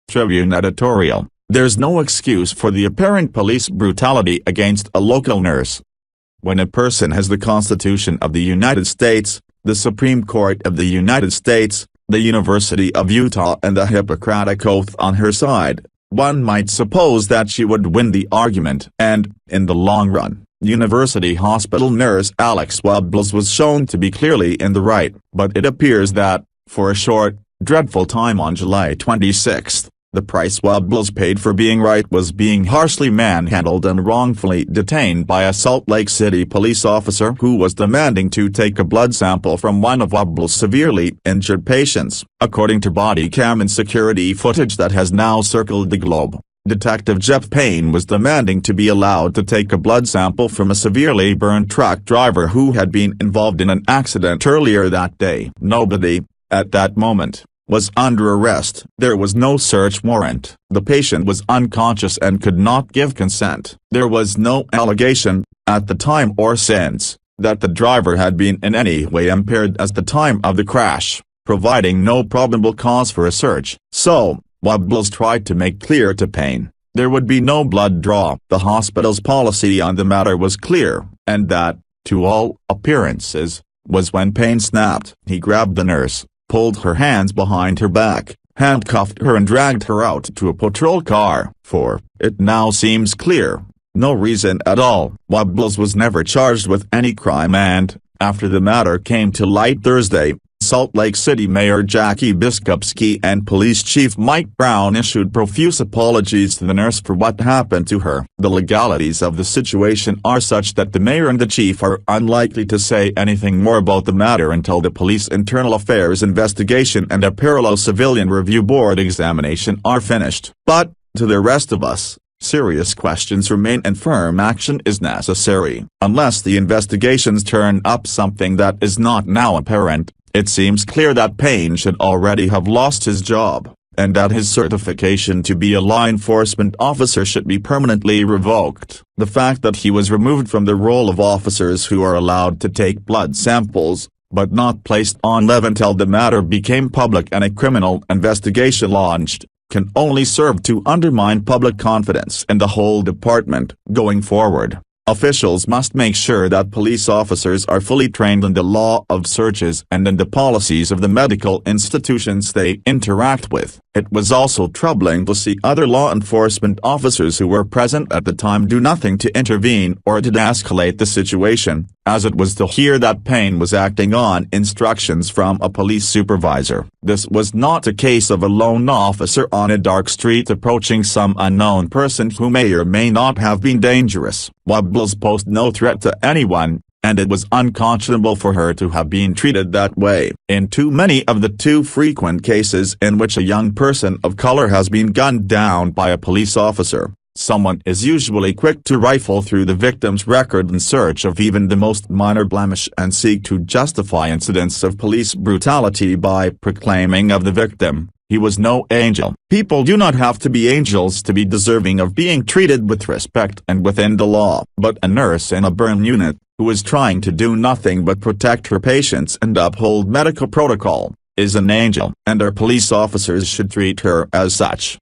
Tribune Editorial. There's no excuse for the apparent police brutality against a local nurse. When a person has the Constitution of the United States, the Supreme Court of the United States, the University of Utah and the Hippocratic Oath on her side, one might suppose that she would win the argument. And, in the long run, University Hospital nurse Alex Webbles was shown to be clearly in the right. But it appears that, for a short, dreadful time on July 26, the price Webbles paid for being right was being harshly manhandled and wrongfully detained by a Salt Lake City police officer who was demanding to take a blood sample from one of Webbles' severely injured patients. According to body cam and security footage that has now circled the globe, Detective Jeff Payne was demanding to be allowed to take a blood sample from a severely burned truck driver who had been involved in an accident earlier that day. Nobody, at that moment, was under arrest. There was no search warrant. The patient was unconscious and could not give consent. There was no allegation, at the time or since, that the driver had been in any way impaired at the time of the crash, providing no probable cause for a search. So, Webbles tried to make clear to Payne, there would be no blood draw. The hospital's policy on the matter was clear, and that, to all appearances, was when Payne snapped. He grabbed the nurse, pulled her hands behind her back, handcuffed her and dragged her out to a patrol car. For, it now seems clear, no reason at all. Webbles was never charged with any crime and, after the matter came to light Thursday, Salt Lake City Mayor Jackie Biskupski and Police Chief Mike Brown issued profuse apologies to the nurse for what happened to her. The legalities of the situation are such that the mayor and the chief are unlikely to say anything more about the matter until the police internal affairs investigation and a parallel civilian review board examination are finished. But, to the rest of us, serious questions remain and firm action is necessary. Unless the investigations turn up something that is not now apparent, it seems clear that Payne should already have lost his job, and that his certification to be a law enforcement officer should be permanently revoked. The fact that he was removed from the role of officers who are allowed to take blood samples, but not placed on leave until the matter became public and a criminal investigation launched, can only serve to undermine public confidence in the whole department. Going forward, officials must make sure that police officers are fully trained in the law of searches and in the policies of the medical institutions they interact with. It was also troubling to see other law enforcement officers who were present at the time do nothing to intervene or to de-escalate the situation, as it was to hear that Payne was acting on instructions from a police supervisor. This was not a case of a lone officer on a dark street approaching some unknown person who may or may not have been dangerous. Webbles posed no threat to anyone, and it was unconscionable for her to have been treated that way. In too many of the too frequent cases in which a young person of color has been gunned down by a police officer, someone is usually quick to rifle through the victim's record in search of even the most minor blemish and seek to justify incidents of police brutality by proclaiming of the victim, "He was no angel." People do not have to be angels to be deserving of being treated with respect and within the law. But a nurse in a burn unit, who is trying to do nothing but protect her patients and uphold medical protocol, is an angel, and our police officers should treat her as such.